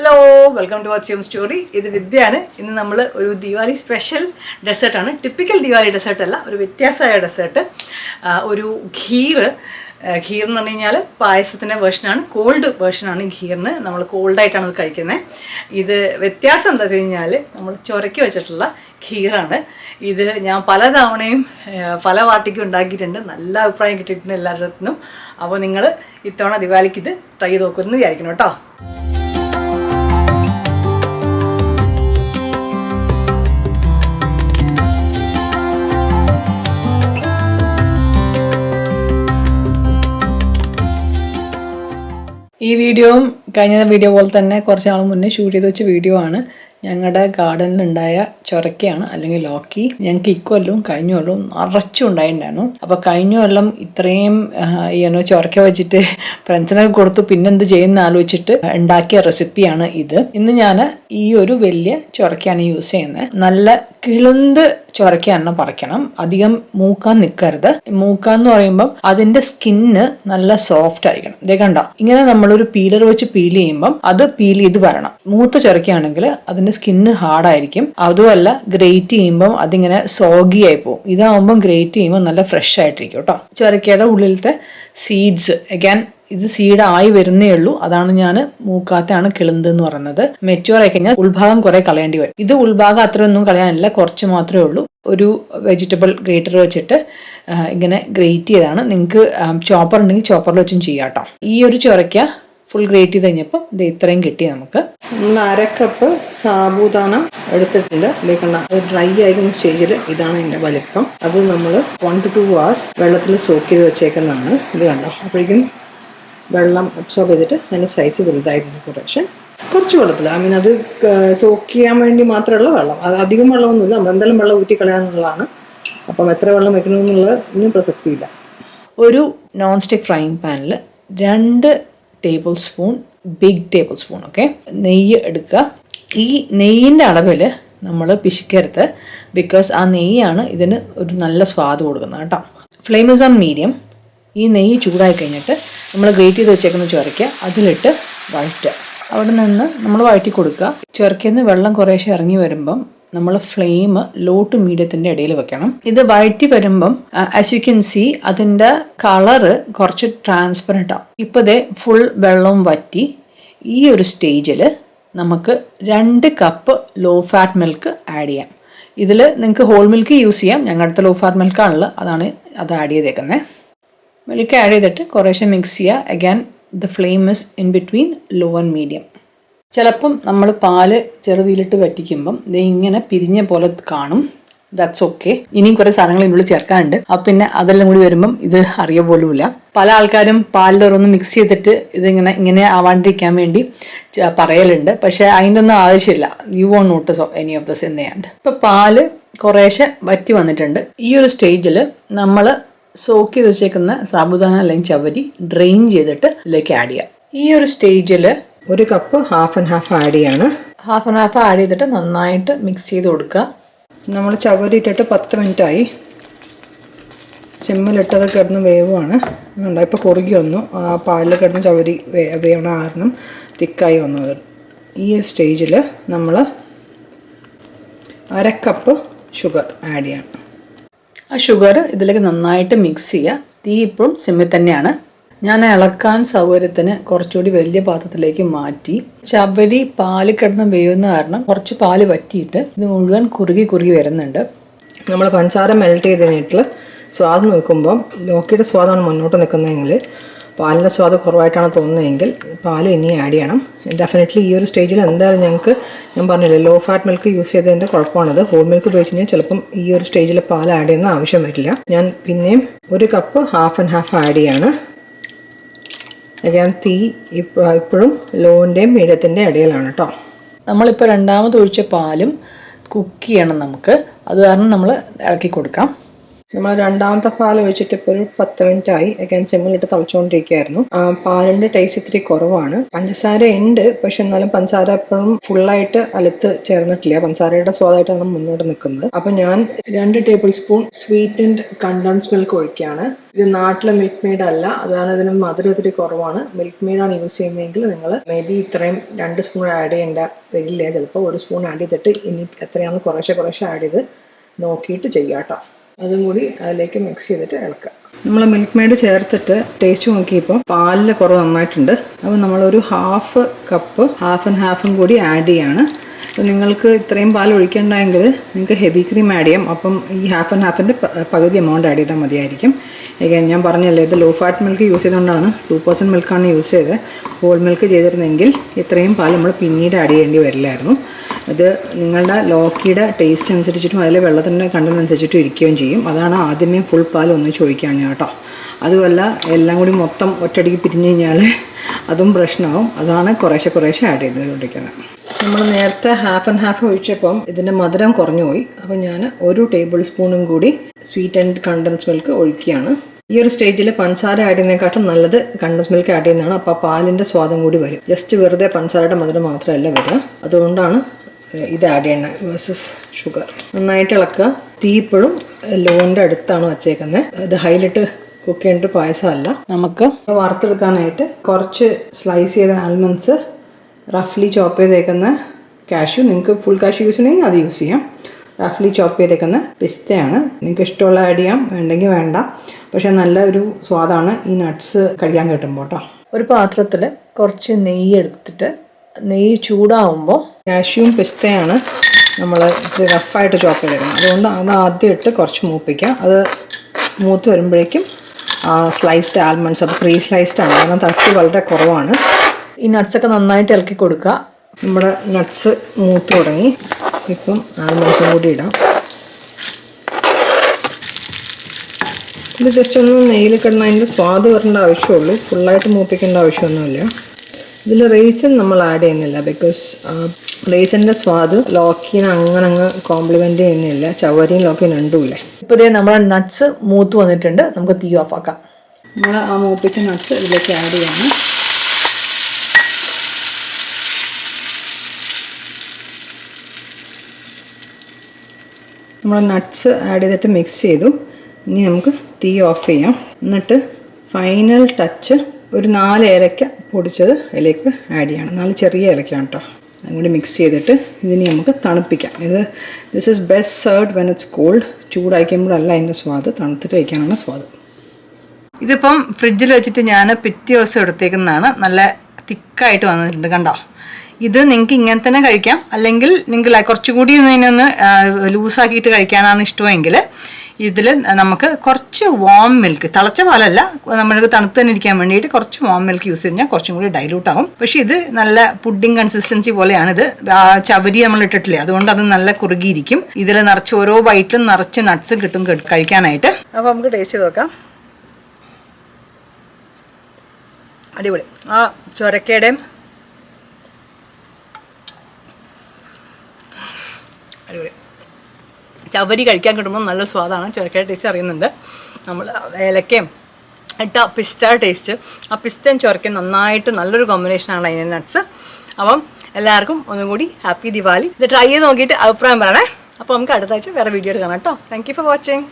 Hello welcome to our charm story. ഇത് വിദ്യയാണ്. ഇന്ന് നമ്മൾ ഒരു ദിവാലി സ്പെഷ്യൽ ഡെസേർട്ടാണ്. ടിപ്പിക്കൽ ദിവാലി ഡെസേർട്ട് അല്ല, ഒരു വ്യത്യാസമായ ഡെസേർട്ട്. ഒരു ഖീർ എന്ന് പറഞ്ഞു കഴിഞ്ഞാൽ പായസത്തിൻ്റെ വേർഷനാണ്, കോൾഡ് വേർഷനാണ്. ഖീറിന് നമ്മൾ കോൾഡായിട്ടാണ് ഇത് കഴിക്കുന്നത്. ഇത് വ്യത്യാസം എന്താ വെച്ച് കഴിഞ്ഞാൽ നമ്മൾ ചുരക്കി വെച്ചിട്ടുള്ള ഖീറാണ്. ഇത് ഞാൻ പല തവണയും പല പാർട്ടിക്കും ഉണ്ടാക്കിയിട്ടുണ്ട്. നല്ല അഭിപ്രായം കിട്ടിയിട്ടുണ്ട് എല്ലാവരുടെ. അപ്പോൾ നിങ്ങൾ ഇത്തവണ ദിവാലിക്ക് ഇത് ട്രൈ ചെയ്ത് നോക്കുമെന്ന് വിചാരിക്കണം കേട്ടോ. ഈ വീഡിയോയും കഴിഞ്ഞ വീഡിയോ പോലെ തന്നെ കുറച്ച് നാൾ മുന്നേ ഷൂട്ട് ചെയ്ത് വെച്ച വീഡിയോ ആണ്. ഞങ്ങളുടെ ഗാർഡനിലുണ്ടായ ചൊരക്കയാണ്, അല്ലെങ്കിൽ ലോക്കി. ഞങ്ങൾക്ക് ഇക്കൊല്ലവും കഴിഞ്ഞ കൊല്ലവും നിറച്ചും ഉണ്ടായിട്ടുണ്ടായിരുന്നു. അപ്പോൾ കഴിഞ്ഞ കൊല്ലം ഇത്രയും ചൊരക്ക വെച്ചിട്ട് ഫ്രണ്ട്സിനൊക്കെ കൊടുത്തു, പിന്നെന്ത് ചെയ്യുന്ന ആലോചിച്ചിട്ട് ഉണ്ടാക്കിയ റെസിപ്പിയാണ് ഇത്. ഇന്ന് ഞാൻ ഈ ഒരു വലിയ ചൊരക്കയാണ് യൂസ് ചെയ്യുന്നത്. നല്ല കിളുന്ത് ചൊരക്കയാണ് പറിക്കണം, അധികം മൂക്കാൻ നിൽക്കരുത്. മൂക്കാന്ന് പറയുമ്പം അതിന്റെ സ്കിന്ന് നല്ല സോഫ്റ്റ് ആയിരിക്കണം. ഇതേ കണ്ടോ, ഇങ്ങനെ നമ്മളൊരു പീലർ വെച്ച് പീൽ ചെയ്യുമ്പം അത് പീൽ ചെയ്ത് വരണം. മൂത്ത ചൊരക്കയാണെങ്കിൽ അതിന്റെ സ്കിന്ന് ഹാർഡായിരിക്കും. അതുമല്ല ഗ്രേറ്റ് ചെയ്യുമ്പം അതിങ്ങനെ സോഗി ആയി പോകും. ഇതാവുമ്പം ഗ്രേറ്റ് ചെയ്യുമ്പോൾ നല്ല ഫ്രഷ് ആയിട്ടിരിക്കും കേട്ടോ. ചൊരക്കയുടെ ഉള്ളിലത്തെ സീഡ്സ് അഗൈൻ ഇത് സീഡ് ആയി വരുന്നേ ഉള്ളൂ. അതാണ് ഞാൻ മൂക്കാത്താണ് കിളുന്ത് എന്ന് പറയുന്നത്. മെച്യൂർ ആയി കഴിഞ്ഞാൽ ഉൾഭാഗം കുറെ കളയേണ്ടി വരും. ഇത് ഉൾഭാഗം അത്രയൊന്നും കളയാനില്ല, കുറച്ച് മാത്രമേ ഉള്ളൂ. ഒരു വെജിറ്റബിൾ ഗ്രേറ്റർ വെച്ചിട്ട് ഇങ്ങനെ ഗ്രേറ്റ് ചെയ്താണ്. നിങ്ങൾക്ക് ചോപ്പർ ഉണ്ടെങ്കിൽ ചോപ്പറിൽ വെച്ചും ചെയ്യാം കേട്ടോ. ഈ ഒരു ചൊരക്ക ഫുൾ ഗ്രേറ്റ് ചെയ്ത് കഴിഞ്ഞപ്പോൾ ഇത് ഇത്രയും കിട്ടി നമുക്ക്. നമ്മൾ 1/2 കപ്പ് സാബുദാന എടുത്തിട്ടുണ്ട്. ഇതേക്കണ്ട, അത് ഡ്രൈ ആയിരിക്കുന്ന സ്റ്റേജിൽ ഇതാണ് ഇതിൻ്റെ വലിപ്പം. അത് നമ്മൾ 1 to 2 hours വെള്ളത്തിൽ സോക്ക് ചെയ്ത് വെച്ചേക്കുന്നതാണ്. ഇത് കണ്ടോ, അപ്പോഴേക്കും വെള്ളം അബ്സോർബ് ചെയ്തിട്ട് അതിൻ്റെ സൈസ് വലുതായിട്ടുണ്ട്. കുറച്ച് വെള്ളത്തിൽ, അത് സോക്ക് ചെയ്യാൻ വേണ്ടി മാത്രമുള്ള വെള്ളം. അത് അധികം വെള്ളമൊന്നുമില്ല, നമ്മൾ എന്തായാലും വെള്ളം ഊറ്റി കളയാനുള്ളതാണ്. അപ്പം എത്ര വെള്ളം വെക്കണമെന്നുള്ളതിന് പ്രസക്തിയില്ല. ഒരു നോൺ സ്റ്റിക്ക് ഫ്രൈങ് പാനിൽ 2 table spoon, big tablespoon നെയ്യ് എടുക്കുക. ഈ നെയ്യിൻ്റെ അളവിൽ നമ്മൾ പിശിക്കരുത്, ബിക്കോസ് ആ നെയ്യാണ് ഇതിന് ഒരു നല്ല സ്വാദ് കൊടുക്കുന്നത് കേട്ടോ. Flame is on medium. ഈ നെയ്യ് ചൂടായി കഴിഞ്ഞിട്ട് നമ്മൾ ഗ്രേറ്റ് ചെയ്ത് വെച്ചേക്കുന്ന ചൊരക്ക അതിലിട്ട് വഴറ്റുക. അവിടെ നിന്ന് നമ്മൾ വഴറ്റി കൊടുക്കുക. ചൊരക്കയിൽ നിന്ന് വെള്ളം കുറേശ്ശെ ഇറങ്ങി വരുമ്പം നമ്മൾ ഫ്ലെയിം ലോ ടു മീഡിയത്തിൻ്റെ ഇടയിൽ വെക്കണം. ഇത് വഴറ്റി വരുമ്പം ആസ് യു കെൻ സീ അതിൻ്റെ കളറ് കുറച്ച് ട്രാൻസ്പെറൻ്റ് ആവും. ഇപ്പോൾ ദേ ഫുൾ വെള്ളവും വറ്റി. ഈ ഒരു സ്റ്റേജിൽ നമുക്ക് 2 cup low fat milk add ചെയ്യാം. ഇതിൽ നിങ്ങൾക്ക് ഹോൾ മിൽക്ക് യൂസ് ചെയ്യാം. ഞങ്ങളുടെ അടുത്ത് ലോ ഫാറ്റ് മിൽക്കാണുള്ളത്, അത് ആഡ് ചെയ്തേക്കുന്നത്. മിൽക്ക് ആഡ് ചെയ്തിട്ട് കുറേശ്ശെ മിക്സ് ചെയ്യുക. Again the flame is in between law and medium. ചിലപ്പം നമ്മൾ പാല് ചെറുതീലിട്ട് വറ്റിക്കുമ്പം ഇത് ഇങ്ങനെ പിരിഞ്ഞ പോലെ കാണും. That's okay. ഇനിയും കുറേ സാധനങ്ങൾ ഇതിനുള്ളിൽ ചേർക്കാനുണ്ട്. അപ്പം പിന്നെ അതെല്ലാം കൂടി വരുമ്പം ഇത് അറിയ പോലുമില്ല. പല ആൾക്കാരും പാലിലൊന്ന് മിക്സ് ചെയ്തിട്ട് ഇങ്ങനെ ആവാണ്ടിരിക്കാൻ വേണ്ടി പറയലുണ്ട്. പക്ഷേ അതിൻ്റെ ഒന്നും ആവശ്യമില്ല. You won't notice any of this in the end. ഇപ്പം പാല് കുറേശ്ശെ വറ്റി വന്നിട്ടുണ്ട്. ഈ ഒരു സ്റ്റേജിൽ നമ്മൾ സോക്ക് ചെയ്ത് വെച്ചേക്കുന്ന സാബുദാന അല്ലെങ്കിൽ ചവരി ഡ്രെയിൻ ചെയ്തിട്ട് ഇതിലേക്ക് ആഡ് ചെയ്യാം. ഈ ഒരു സ്റ്റേജിൽ 1 cup half and half add ചെയ്യാണ്. ഹാഫ് ആൻഡ് ഹാഫ് ആഡ് ചെയ്തിട്ട് നന്നായിട്ട് മിക്സ് ചെയ്ത് കൊടുക്കുക. നമ്മൾ ചവരി ഇട്ടിട്ട് 10 മിനിറ്റായി. സിമ്മിലിട്ടത് കിടന്ന് വേവുമാണ്. ഇപ്പോൾ കുറുകി വന്നു. ആ പാലിൽ കിടന്ന് ചവരി വേവണ കാരണം തിക്കായി വന്നത്. ഈ സ്റ്റേജിൽ നമ്മൾ 1/2 കപ്പ് ഷുഗർ ആഡ് ചെയ്യണം. ആ ഷുഗർ ഇതിലേക്ക് നന്നായിട്ട് മിക്സ് ചെയ്യുക. തീ ഇപ്പോഴും സിമ്മിൽ തന്നെയാണ്. ഞാൻ ഇളക്കാൻ സൗകര്യത്തിന് കുറച്ചുകൂടി വലിയ പാത്രത്തിലേക്ക് മാറ്റി. ചവരി പാല് കിടന്ന് വേവുന്ന കാരണം കുറച്ച് പാല് വറ്റിയിട്ട് ഇത് മുഴുവൻ കുറുകി വരുന്നുണ്ട്. നമ്മൾ പഞ്ചസാര മെൽറ്റ് ചെയ്ത് കഴിഞ്ഞിട്ട് സ്വാദ് നോക്കുമ്പം ലോക്കിയുടെ സ്വാദാണ് മുന്നോട്ട് നിൽക്കുന്നതെങ്കിൽ, പാലിൻ്റെ സ്വാദ് കുറവായിട്ടാണ് തോന്നുന്നതെങ്കിൽ പാൽ ഇനി ആഡ് ചെയ്യണം. ഡെഫിനറ്റ്ലി ഈ ഒരു സ്റ്റേജിൽ എന്തായാലും ഞങ്ങൾക്ക്, ഞാൻ പറഞ്ഞില്ലേ, ലോ ഫാറ്റ് മിൽക്ക് യൂസ് ചെയ്തതിൻ്റെ കുഴപ്പമാണത്. ഹോൾ മിൽക്ക് ഉപയോഗിച്ച് കഴിഞ്ഞാൽ ചിലപ്പം ഈ ഒരു സ്റ്റേജിൽ പാൽ ആഡ് ചെയ്യുന്ന ആവശ്യം വരില്ല. ഞാൻ പിന്നെയും 1 cup half and half add ചെയ്യാണ്. ഞാൻ തീ ഇപ്പോഴും ലോൻ്റെയും മീഡിയത്തിൻ്റെ ഇടയിലാണ് കേട്ടോ. നമ്മളിപ്പോൾ രണ്ടാമത് ഒഴിച്ച പാലും കുക്ക് ചെയ്യണം നമുക്ക്. അത് കാരണം നമ്മൾ ഇളക്കി കൊടുക്കാം. നമ്മൾ രണ്ടാമത്തെ പാൽ ഒഴിച്ചിട്ട് ഇപ്പോൾ ഒരു 10 മിനിറ്റ് ആയി. അഗൈൻ സിമ്മിലിട്ട് തിളച്ചുകൊണ്ടിരിക്കുകയായിരുന്നു. പാലിൻ്റെ ടേസ്റ്റ് ഇത്തിരി കുറവാണ്. പഞ്ചസാര ഉണ്ട്, പക്ഷെ എന്നാലും പഞ്ചസാര എപ്പോഴും ഫുള്ളായിട്ട് അലുത്ത് ചേർന്നിട്ടില്ല. പഞ്ചസാരയുടെ സ്വാദായിട്ടാണ് മുന്നോട്ട് നിൽക്കുന്നത്. അപ്പം ഞാൻ 2 table spoon sweetened condensed milk ഒഴിക്കുകയാണ്. ഇത് നാട്ടിലെ മിൽക്ക് മെയ്ഡ് അല്ല, അതാണ് ഇതിന് മധുരം ഒത്തിരി കുറവാണ്. മിൽക്ക് മെയ്ഡാണ് യൂസ് ചെയ്യുന്നതെങ്കിൽ നിങ്ങൾ മേ ബി ഇത്രയും 2 സ്പൂൺ ആഡ് ചെയ്യേണ്ട വരില്ല. ചിലപ്പോൾ 1 സ്പൂൺ ആഡ് ചെയ്തിട്ട് ഇനി എത്രയാണെന്ന് കുറേശ്ശെ ആഡ് ചെയ്ത് നോക്കിയിട്ട് ചെയ്യാം കേട്ടോ. അതും കൂടി അതിലേക്ക് മിക്സ് ചെയ്തിട്ട് ഇളക്കുക. നമ്മൾ മിൽക്ക് മെയ്ഡ് ചേർത്തിട്ട് ടേസ്റ്റ് നോക്കിയപ്പോൾ പാലിൻ്റെ കുറവ് നന്നായിട്ടുണ്ട്. അപ്പോൾ നമ്മളൊരു ഹാഫ് കപ്പ് ഹാഫും കൂടി ആഡ് ചെയ്യാണ്. അപ്പോൾ നിങ്ങൾക്ക് ഇത്രയും പാൽ ഒഴിക്കേണ്ടെങ്കിൽ നിങ്ങൾക്ക് ഹെവി ക്രീം ആഡ് ചെയ്യാം. അപ്പം ഈ ഹാഫിൻ്റെ പകുതി എമൗണ്ട് ആഡ് ചെയ്താൽ മതിയായിരിക്കും. ഞാൻ പറഞ്ഞല്ലേ, ഇത് ലോ ഫാറ്റ് മിൽക്ക് യൂസ് ചെയ്തുകൊണ്ടാണ് 2% മിൽക്കാണ് യൂസ് ചെയ്തത്. ഹോൾ മിൽക്ക് ചെയ്തിരുന്നെങ്കിൽ ഇത്രയും പാൽ നമ്മൾ പിന്നീട് ആഡ് ചെയ്യേണ്ടി വരില്ലായിരുന്നു. അത് നിങ്ങളുടെ ലോക്കിയുടെ ടേസ്റ്റ് അനുസരിച്ചിട്ടും അതിലെ വെള്ളത്തിൻ്റെ കണ്ടന്റ് അനുസരിച്ചിട്ടും ഇരിക്കുകയും ചെയ്യും. അതാണ് ആദ്യമേ ഫുൾ പാൽ ഒന്നിച്ച് ഒഴിക്കാൻ കേട്ടോ. അതുമല്ല എല്ലാം കൂടി മൊത്തം ഒറ്റയടിക്ക് പിരിഞ്ഞ് കഴിഞ്ഞാൽ അതും പ്രശ്നമാവും. അതാണ് കുറേശ്ശെ ആഡ് ചെയ്തുകൊണ്ടിരിക്കുന്നത്. നമ്മൾ നേരത്തെ ഹാഫ് ഒഴിച്ചപ്പം ഇതിൻ്റെ മധുരം കുറഞ്ഞു പോയി. അപ്പോൾ ഞാൻ 1 ടേബിൾ സ്പൂണും കൂടി സ്വീറ്റൻഡ് കണ്ടൻസ് മിൽക്ക് ഒഴിക്കുകയാണ്. ഈ ഒരു സ്റ്റേജിൽ പഞ്ചസാര ആഡ് ചെയ്യുന്നതിനെക്കാട്ടും നല്ലത് കണ്ടൻസ് മിൽക്ക് ആഡ് ചെയ്യുന്നതാണ്. അപ്പോൾ പാലിൻ്റെ സ്വാദം കൂടി വരും. ജസ്റ്റ് വെറുതെ പഞ്ചസാരയുടെ മധുരം മാത്രമല്ല വരിക. അതുകൊണ്ടാണ് ഇത് ആഡ് ചെയ്യണം വേഴ്സസ് ഷുഗർ. നന്നായിട്ട് ഇളക്കുക. തീ ഇപ്പോഴും ലോൻ്റെ അടുത്താണ് വച്ചേക്കുന്നത്. ഇത് ഹൈലിട്ട് കുക്ക് ചെയ്യേണ്ട പായസമല്ല. നമുക്ക് വറുത്തെടുക്കാനായിട്ട് കുറച്ച് സ്ലൈസ് ചെയ്ത ആൽമണ്ട്സ്, റഫ്ലി ചോപ്പ് ചെയ്തേക്കുന്ന കാഷ്യൂ, നിങ്ങൾക്ക് ഫുൾ കാഷ്യൂ യൂസ് ചെയ്യണമെങ്കിൽ അത് യൂസ് ചെയ്യാം. റഫ്ലി ചോപ്പ് ചെയ്തേക്കുന്ന പിസ്തയാണ്. നിങ്ങൾക്ക് ഇഷ്ടമുള്ള ആഡ് ചെയ്യാം, വേണ്ടെങ്കിൽ വേണ്ട. പക്ഷേ നല്ല ഒരു സ്വാദാണ് ഈ നട്ട്സ് കഴിക്കാൻ കിട്ടുമ്പോൾ കേട്ടോ. ഒരു പാത്രത്തിൽ കുറച്ച് നെയ്യ് എടുത്തിട്ട് നെയ്യ് ചൂടാവുമ്പോൾ കാഷ്യൂവും പിസ്തയാണ് നമ്മൾ റഫായിട്ട് ചോപ്പ് ചെയ്തേക്കുന്നത്. അതുകൊണ്ട് അത് ആദ്യം ഇട്ട് കുറച്ച് മൂപ്പിക്കുക. അത് മൂത്ത് വരുമ്പോഴേക്കും സ്ലൈസ്ഡ് ആൽമണ്ട്സ്, അത് പ്രീ സ്ലൈസ്ഡ് ആണ്, കാരണം തട്ട് വളരെ കുറവാണ്. ഈ നട്ട്സൊക്കെ നന്നായിട്ട് ഇളക്കി കൊടുക്കുക. നമ്മുടെ നട്ട്സ് മൂത്ത് തുടങ്ങി. ഇപ്പം ആൽമണ്ട്സും കൂടി ഇടാം. ഇത് ജസ്റ്റ് ഒന്ന് നെയ്യിൽ കിടന്ന് അതിൻ്റെ സ്വാദ് വരേണ്ട ആവശ്യമുള്ളൂ. ഫുള്ളായിട്ട് മൂപ്പിക്കേണ്ട ആവശ്യമൊന്നുമില്ല. ഇതിൽ റേസിൻ നമ്മൾ ആഡ് ചെയ്യുന്നില്ല, ബിക്കോസ് റേസിൻ്റെ സ്വാദ് ലോക്കിനെ അങ്ങ് കോംപ്ലിമെൻറ്റ് ചെയ്യുന്നില്ല. ചവരിയും ലോക്കിയും രണ്ടുമില്ലേ. ഇപ്പോൾ ഇതേ നമ്മുടെ നട്ട്സ് മൂത്ത് വന്നിട്ടുണ്ട്. നമുക്ക് തീ ഓഫ് ആക്കാം. നമ്മൾ ആ മൂപ്പിച്ച നട്ട്സ് ഇതിലേക്ക് ആഡ് ചെയ്യാണ്. നമ്മൾ നട്ട്സ് ആഡ് ചെയ്തിട്ട് മിക്സ് ചെയ്തു. ഇനി നമുക്ക് തീ ഓഫ് ചെയ്യാം. എന്നിട്ട് ഫൈനൽ ടച്ച് ഒരു 4 ഏലക്ക പൊടിച്ചത് അതിലേക്ക് ആഡ് ചെയ്യണം. 4 ചെറിയ ഏലക്കയാണ് കേട്ടോ. അതും കൂടി മിക്സ് ചെയ്തിട്ട് ഇതിനെ നമുക്ക് തണുപ്പിക്കാം. This is best served when it's cold. ചൂടായിക്കുമ്പോഴല്ല അതിൻ്റെ സ്വാദ്, തണുത്തിട്ട് കഴിക്കാനാണ് സ്വാദ്. ഇതിപ്പം ഫ്രിഡ്ജിൽ വെച്ചിട്ട് ഞാൻ പിറ്റേ ദിവസം എടുത്തേക്കുന്നതാണ്. നല്ല തിക്കായിട്ട് വന്നിട്ടുണ്ട്, കണ്ടോ. ഇത് നിങ്ങൾക്ക് ഇങ്ങനെ തന്നെ കഴിക്കാം, അല്ലെങ്കിൽ നിങ്ങൾക്ക് കുറച്ചുകൂടി ഇതിനൊന്ന് ലൂസാക്കിയിട്ട് കഴിക്കാനാണ് ഇഷ്ടമെങ്കിൽ ഇതിൽ നമുക്ക് കുറച്ച് വാം മിൽക്ക്, തിളച്ച പാലല്ല, നമ്മൾക്ക് തണുത്ത് തന്നെ ഇരിക്കാൻ വേണ്ടിയിട്ട് കുറച്ച് വാം മിൽക്ക് യൂസ് ചെയ്താൽ കുറച്ചും കൂടി ഡൈലൂട്ട് ആകും. പക്ഷേ ഇത് നല്ല പുഡിംഗ് കൺസിസ്റ്റൻസി പോലെയാണിത്. ചവരി നമ്മൾ ഇട്ടിട്ടില്ലേ, അതുകൊണ്ട് അത് നല്ല കുറുകിയിരിക്കും. ഇതിൽ നിറച്ച് ഓരോ ബൈറ്റിലും നിറച്ച് നട്ട്സ് കിട്ടും കഴിക്കാനായിട്ട്. അപ്പോൾ നമുക്ക് ടേസ്റ്റ് ചെയ്ത് നോക്കാം. അടിപൊളി. ആ ചൊരക്കയുടെയും അടിപൊളി. ചവരി കഴിക്കാൻ കിട്ടുമ്പോൾ നല്ല സ്വാദാണ്. ചൊരക്കയുടെ ടേസ്റ്റ് അറിയുന്നുണ്ട്. നമ്മൾ ഏലക്കയും ഇട്ട പിസ്ത ടേസ്റ്റ്, ആ പിസ്തയും ചൊരക്കയും നന്നായിട്ട് നല്ലൊരു കോമ്പിനേഷനാണ് അതിൻ്റെ നട്ട്സ്. അപ്പം എല്ലാവർക്കും ഒന്നും കൂടി ഹാപ്പി ദിവാലി. ഇത് ട്രൈ ചെയ്ത് നോക്കിയിട്ട് അഭിപ്രായം പറയണേ. അപ്പോൾ നമുക്ക് അടുത്ത ആഴ്ച വേറെ വീഡിയോ കാണാം കേട്ടോ. Thank you for watching.